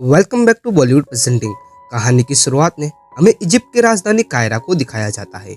Welcome back to Bollywood presenting. कहानी की शुरुआत में हमें इजिप्ट की राजधानी कायरा को दिखाया जाता है,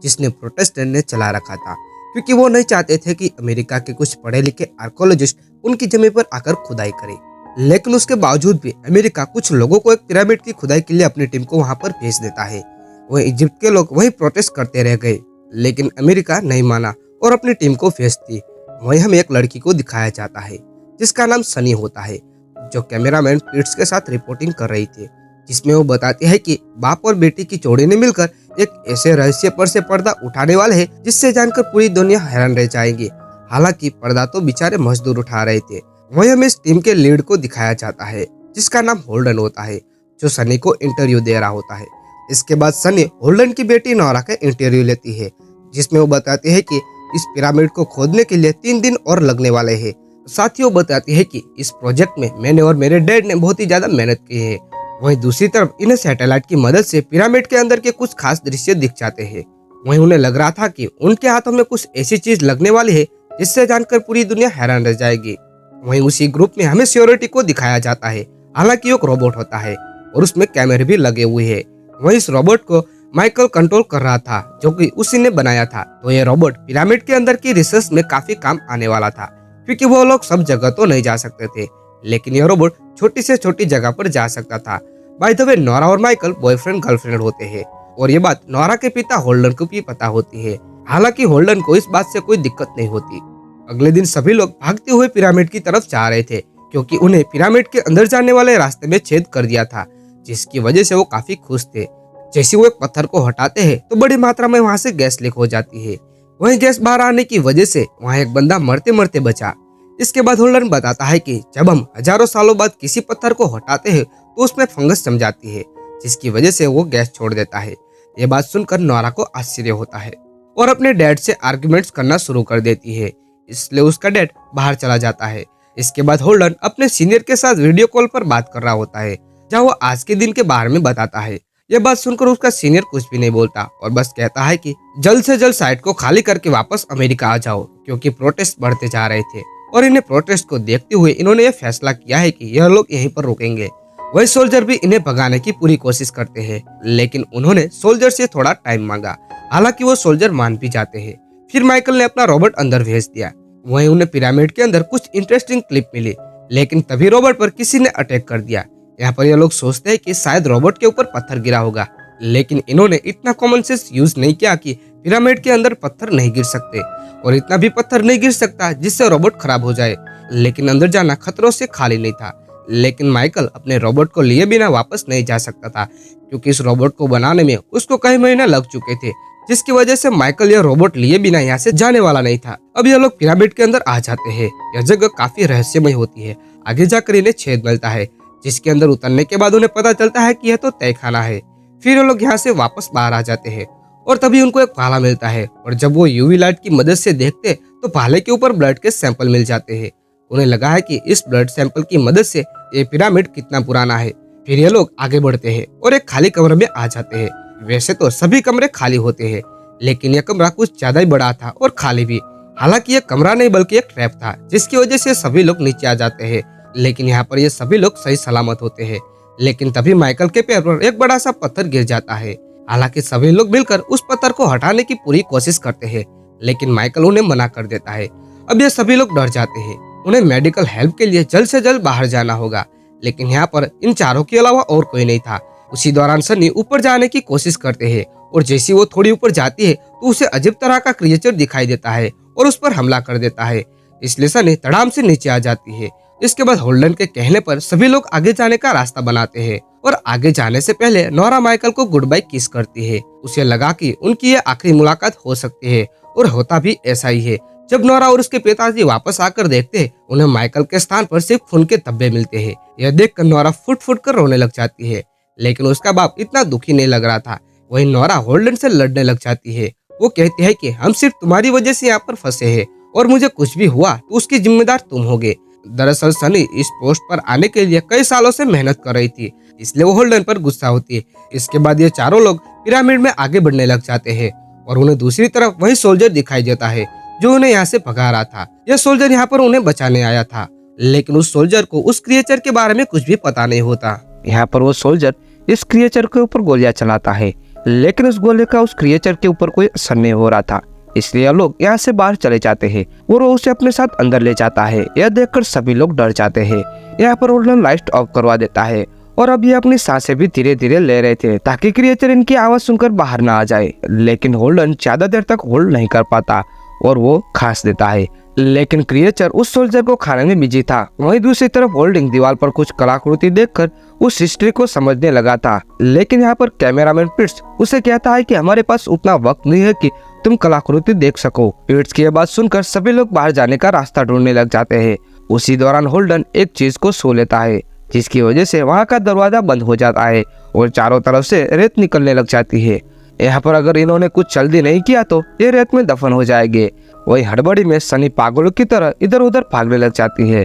जिसने प्रोटेस्टेंट ने चला रखा था क्योंकि वो नहीं चाहते थे कि अमेरिका के कुछ पढ़े लिखे आर्कोलॉजिस्ट उनकी जमीन पर आकर खुदाई करें। लेकिन उसके बावजूद भी अमेरिका कुछ लोगों को एक पिरामिड की खुदाई के लिए अपनी टीम को वहां पर भेज देता है। वहीं इजिप्ट के लोग वही प्रोटेस्ट करते रह गए, लेकिन अमेरिका नहीं माना और अपनी टीम को भेजती। वहीं हमें एक लड़की को दिखाया जाता है जिसका नाम सनी होता है, जो कैमरामैन पीट्स के साथ रिपोर्टिंग कर रही थी, जिसमें वो बताती है कि बाप और बेटी की जोड़ी ने मिलकर एक ऐसे रहस्य पर से पर्दा उठाने वाले हैं जिससे जानकर पूरी दुनिया हैरान रह जाएगी। हालांकि पर्दा तो बेचारे मजदूर उठा रहे थे। वहीं हमें इस टीम के लीड को दिखाया जाता है जिसका नाम होल्डन होता है, जो सनी को इंटरव्यू दे रहा होता है। इसके बाद सनी होल्डन की बेटी नोरा का इंटरव्यू लेती है, जिसमें वो बताती है कि इस पिरामिड को खोदने के लिए 3 दिन और लगने वाले हैं। साथ ही वो बताती है कि इस प्रोजेक्ट में मैंने और मेरे डैड ने बहुत ही ज्यादा मेहनत की है। वहीं दूसरी तरफ इन्हें सैटेलाइट की मदद से पिरामिड के अंदर के कुछ खास दृश्य दिख जाते हैं। वहीं उन्हें लग रहा था कि उनके हाथों में कुछ ऐसी चीज लगने वाली है जिससे जानकर पूरी दुनिया हैरान रह जाएगी। वहीं उसी ग्रुप में हमें सिक्योरिटी को दिखाया जाता है। हालांकि एक रोबोट होता है और उसमें कैमरे भी लगे हुए हैं। वहीं इस रोबोट को माइकल कंट्रोल कर रहा था, जो कि उसी ने बनाया था। तो ये रोबोट पिरामिड के अंदर की रिसर्च में काफी काम आने वाला था, क्योंकि वो लोग सब जगह तो नहीं जा सकते थे, लेकिन यह रोबोट छोटी से छोटी जगह पर जा सकता था। बाय द वे, नोरा और माइकल बॉयफ्रेंड गर्लफ्रेंड होते हैं और ये बात नोरा के पिता होल्डन को भी पता होती है। हालांकि होल्डन को इस बात से कोई दिक्कत नहीं होती। अगले दिन सभी लोग भागते हुए पिरामिड की तरफ जा रहे थे, क्योंकि उन्हें पिरामिड के अंदर जाने वाले रास्ते में छेद कर दिया था, जिसकी वजह से वो काफी खुश थे। जैसे वो एक पत्थर को हटाते हैं तो बड़ी मात्रा में वहाँ से गैस लीक हो जाती है। वहीं गैस बाहर आने की वजह से वहाँ एक बंदा मरते मरते बचा। इसके बाद होल्डन बताता है कि जब हम हजारों सालों बाद किसी पत्थर को हटाते हैं तो उसमें फंगस जम जाती है, जिसकी वजह से वो गैस छोड़ देता है। ये बात सुनकर नोरा को आश्चर्य होता है और अपने डैड से आर्ग्यूमेंट्स करना शुरू कर देती है, इसलिए उसका डैड बाहर चला जाता है। इसके बाद होल्डन अपने सीनियर के साथ वीडियो कॉल पर बात कर रहा होता है, जहाँ वो आज के दिन के बारे में बताता है। यह बात सुनकर उसका सीनियर कुछ भी नहीं बोलता और बस कहता है कि जल्द से जल्द साइट को खाली करके वापस अमेरिका आ जाओ, क्योंकि प्रोटेस्ट बढ़ते जा रहे थे और इन्हें प्रोटेस्ट को देखते हुए इन्होंने यह फैसला किया है कि यह लोग यहीं पर रुकेंगे। वही सोल्जर भी इन्हें भगाने की पूरी कोशिश करते हैं, लेकिन उन्होंने सोल्जर से थोड़ा टाइम मांगा। हालांकि वो सोल्जर मान भी जाते हैं। फिर माइकल ने अपना रोबोट अंदर भेज दिया। वहीं उन्हें पिरामिड के अंदर कुछ इंटरेस्टिंग क्लिप मिली, लेकिन तभी रोबोट पर किसी ने अटैक कर दिया। यहाँ पर ये लोग सोचते हैं कि शायद रोबोट के ऊपर पत्थर गिरा होगा, लेकिन इन्होंने इतना कॉमन सेंस यूज नहीं किया कि पिरामिड के अंदर पत्थर नहीं गिर सकते और इतना भी पत्थर नहीं गिर सकता जिससे रोबोट खराब हो जाए। लेकिन अंदर जाना खतरों से खाली नहीं था। लेकिन माइकल अपने रोबोट को लिए बिना वापस नहीं जा सकता था, क्योंकि इस रोबोट को बनाने में उसको कई महीने लग चुके थे, जिसकी वजह से माइकल यह रोबोट लिए बिना यहाँ से जाने वाला नहीं था। अब यह लोग पिरामिड के अंदर आ जाते हैं। यह जगह काफी रहस्यमय होती है। आगे जाकर इन्हें छेद मिलता है, जिसके अंदर उतरने के बाद उन्हें पता चलता है कि यह तो तहखाना है। फिर वो लोग यहाँ से वापस बाहर आ जाते हैं और तभी उनको एक भाला मिलता है, और जब वो यूवी लाइट की मदद से देखते तो भाले के ऊपर ब्लड के सैंपल मिल जाते हैं। उन्हें लगा है कि इस ब्लड सैंपल की मदद से ये पिरामिड कितना पुराना है। फिर ये लोग आगे बढ़ते हैं और एक खाली कमरे में आ जाते हैं। वैसे तो सभी कमरे खाली होते हैं, लेकिन यह कमरा कुछ ज्यादा ही बड़ा था और खाली भी। हालांकि यह कमरा नहीं बल्कि एक ट्रैप था, जिसकी वजह से सभी लोग नीचे आ जाते हैं। लेकिन यहाँ पर ये सभी लोग सही सलामत होते हैं। लेकिन तभी माइकल के पैर पर एक बड़ा सा पत्थर गिर जाता है। हालांकि सभी लोग मिलकर उस पत्थर को हटाने की पूरी कोशिश करते हैं, लेकिन माइकल उन्हें मना कर देता है। अब ये सभी लोग डर जाते हैं। उन्हें मेडिकल हेल्प के लिए जल्द से जल्द बाहर जाना होगा, लेकिन यहाँ पर इन चारों के अलावा और कोई नहीं था। उसी दौरान सनी ऊपर जाने की कोशिश करते हैं और जैसे वो थोड़ी ऊपर जाती है तो उसे अजीब तरह का क्रिएचर दिखाई देता है और उस पर हमला कर देता है। इसलिए सनी तड़ाम से नीचे आ जाती है। इसके बाद होल्डन के कहने पर सभी लोग आगे जाने का रास्ता बनाते हैं और आगे जाने से पहले नोरा माइकल को गुड बाय किस करती है। उसे लगा कि उनकी ये आखिरी मुलाकात हो सकती है, और होता भी ऐसा ही है। जब नोरा और उसके पिताजी वापस आकर देखते हैं, उन्हें माइकल के स्थान पर सिर्फ खून के धब्बे मिलते हैं। यह देखकर नोरा फुट फुट कर रोने लग जाती है, लेकिन उसका बाप इतना दुखी नहीं लग रहा था। वहीं नोरा होल्डन से लड़ने लग जाती है। वो कहती है कि हम सिर्फ तुम्हारी वजह से यहाँ पर फंसे हैं और मुझे कुछ भी हुआ तो उसकी जिम्मेदार तुम होगे। दरअसल सनी इस पोस्ट पर आने के लिए कई सालों से मेहनत कर रही थी, इसलिए वो होल्डन पर गुस्सा होती है। इसके बाद ये चारों लोग पिरामिड में आगे बढ़ने लग जाते हैं और उन्हें दूसरी तरफ वही सोल्जर दिखाई देता है जो उन्हें यहाँ से भगा रहा था। यह सोल्जर यहाँ पर उन्हें बचाने आया था लेकिन उस सोल्जर को उस क्रिएचर के बारे में कुछ भी पता नहीं होता। यहाँ पर वो सोल्जर इस क्रिएचर के ऊपर गोलियां चलाता है, लेकिन उस गोले का उस क्रिएचर के ऊपर कोई असर नहीं हो रहा था। इसलिए लोग यहाँ से बाहर चले जाते हैं और वो उसे अपने साथ अंदर ले जाता है। यह देखकर सभी लोग डर जाते हैं। यहाँ पर होल्डन लाइट ऑफ करवा देता है और अब ये अपनी सांसें भी धीरे धीरे ले रहे थे ताकि क्रिएचर इनकी आवाज सुनकर बाहर ना आ जाए। लेकिन होल्डन ज्यादा देर तक होल्ड नहीं कर पाता और वो खांस देता है। लेकिन क्रिएचर उस सोल्जर को खाने में बिजी था। वहीं दूसरी तरफ होल्डिंग दीवार पर कुछ कलाकृति देखकर उस हिस्ट्री को समझने लगा था। लेकिन यहाँ पर कैमरामैन पिट्स उसे कहता है कि हमारे पास उतना वक्त नहीं है कि तुम कलाकृति देख सको। पिट्स की यह बात सुनकर सभी लोग बाहर जाने का रास्ता ढूंढने लग जाते हैं। उसी दौरान होल्डन एक चीज को सो लेता है, जिसकी वजह से वहाँ का दरवाजा बंद हो जाता है और चारों तरफ से रेत निकलने लग जाती है। यहाँ पर अगर इन्होंने कुछ जल्दी नहीं किया तो ये रेत में दफन हो जाएंगे। वही हड़बड़ी में सनी पागलों की तरह इधर उधर भागने लग जाती है।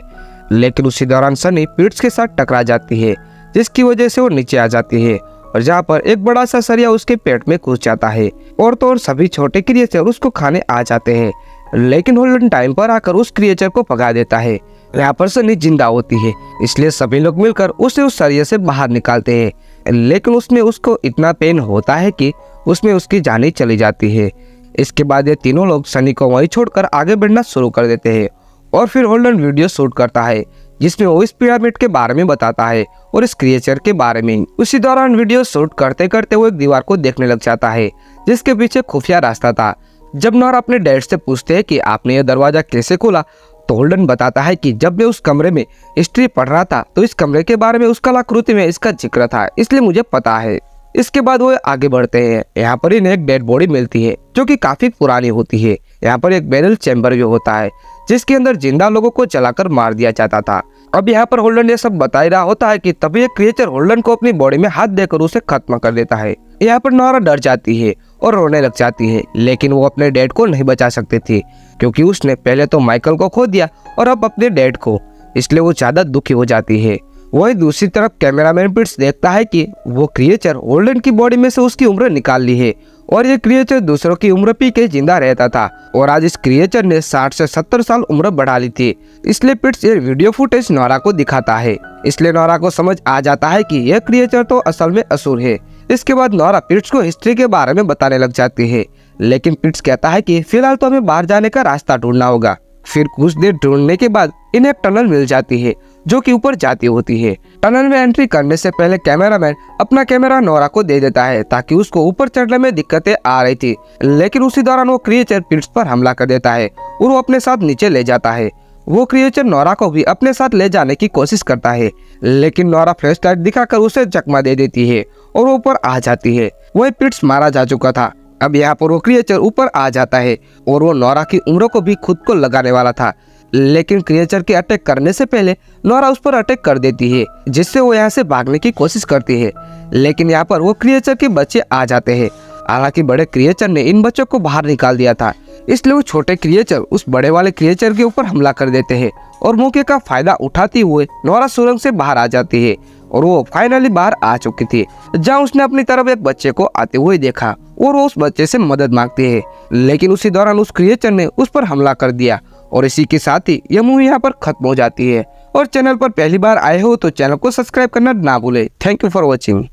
लेकिन उसी दौरान सनी पिट्स के साथ टकरा जाती है, जिसकी वजह से वो नीचे आ जाती है और जहाँ पर एक बड़ा सा सरिया उसके पेट में घुस जाता है और तो और सभी छोटे क्रिएचर उसको खाने आ जाते हैं। लेकिन होल्डन टाइम पर आकर उस क्रिएचर को भगा देता है। यहाँ पर सनी जिंदा होती है, इसलिए सभी लोग मिलकर उसे उस सरिये से बाहर निकालते हैं। लेकिन उसमें उसको इतना पेन होता है कि उसमें उसकी जान ही चली जाती है। इसके बाद ये तीनों लोग सनी को वहीं छोड़कर आगे बढ़ना शुरू कर देते हैं और फिर होल्डन वीडियो शूट करता है, जिसमें वो इस पिरामिड के बारे में बताता है और इस क्रिएचर के बारे में। उसी दौरान वीडियो शूट करते करते वो एक दीवार को देखने लग जाता है, जिसके पीछे खुफिया रास्ता था। जब नॉरा अपने डैड से पूछते हैं कि आपने यह दरवाजा कैसे खोला, तो होल्डन बताता है कि जब मैं उस कमरे में हिस्ट्री पढ़ रहा था तो इस कमरे के बारे में उस कलाकृति में इसका जिक्र था, इसलिए मुझे पता है। इसके बाद वो आगे बढ़ते हैं। यहाँ पर इन्हें एक डेड बॉडी मिलती है जो कि काफी पुरानी होती है। यहाँ पर एक बैरल चैम्बर भी होता है, जिसके अंदर जिंदा लोगों को जलाकर मार दिया जाता था। अब यहाँ पर होल्डन ये सब बता ही रहा होता है कि तभी एक क्रिएचर होल्डन को अपनी बॉडी में हाथ देकर उसे खत्म कर देता है। यहाँ पर नॉरा डर जाती है और रोने लग जाती है, लेकिन वो अपने डैड को नहीं बचा सकती थी, क्योंकि उसने पहले तो माइकल को खो दिया और अब अपने डैड को, इसलिए वो ज्यादा दुखी हो जाती है। वही दूसरी तरफ कैमरामैन पिट्स देखता है कि वो क्रिएचर होल्डन की बॉडी में से उसकी उम्र निकाल ली है और ये क्रिएचर दूसरों की उम्र पी के जिंदा रहता था और आज इस क्रिएचर ने 60 से 70 साल उम्र बढ़ा ली थी। इसलिए पिट्स ये वीडियो फुटेज नॉरा को दिखाता है। इसलिए नॉरा को समझ आ जाता है कि यह क्रिएचर तो असल में असुर है। इसके बाद नॉरा पिट्स को हिस्ट्री के बारे में बताने लग जाती है, लेकिन पिट्स कहता है कि फिलहाल तो हमें बाहर जाने का रास्ता ढूंढना होगा। फिर कुछ देर ढूंढने के बाद इन्हें एक टनल मिल जाती है जो कि ऊपर जाती होती है। टनल में एंट्री करने से पहले कैमरामैन अपना कैमरा नॉरा को दे देता है ताकि उसको ऊपर चढ़ने में दिक्कतें आ रही थी। लेकिन उसी दौरान वो क्रिएचर पिट्स पर हमला कर देता है और वो अपने साथ नीचे ले जाता है। वो क्रिएचर नॉरा को भी अपने साथ ले जाने की कोशिश करता है, लेकिन नॉरा फ्लैश लाइट दिखाकर उसे चकमा दे देती है और वो ऊपर आ जाती है। वही पिट्स मारा जा चुका था। अब यहाँ पर वो क्रिएचर ऊपर आ जाता है और वो नॉरा की उम्र को भी खुद को लगाने वाला था, लेकिन क्रिएचर के अटैक करने से पहले नॉरा उस पर अटैक कर देती है, जिससे वो यहाँ से भागने की कोशिश करती है। लेकिन यहाँ पर वो क्रिएचर के बच्चे आ जाते हैं। हालांकि बड़े क्रिएचर ने इन बच्चों को बाहर निकाल दिया था, इसलिए वो छोटे क्रिएचर उस बड़े वाले क्रिएचर के ऊपर हमला कर देते हैं और मौके का फायदा उठाते हुए नॉरा सुरंग से बाहर आ जाती है और वो फाइनली बाहर आ चुकी थी, जहाँ उसने अपनी तरफ एक बच्चे को आते हुए देखा और वो उस बच्चे से मदद मांगती है। लेकिन उसी दौरान उस क्रिएचर ने उस पर हमला कर दिया और इसी के साथ ही यह मूवी यहाँ पर खत्म हो जाती है। और चैनल पर पहली बार आए हो तो चैनल को सब्सक्राइब करना ना भूले। Thank you for watching.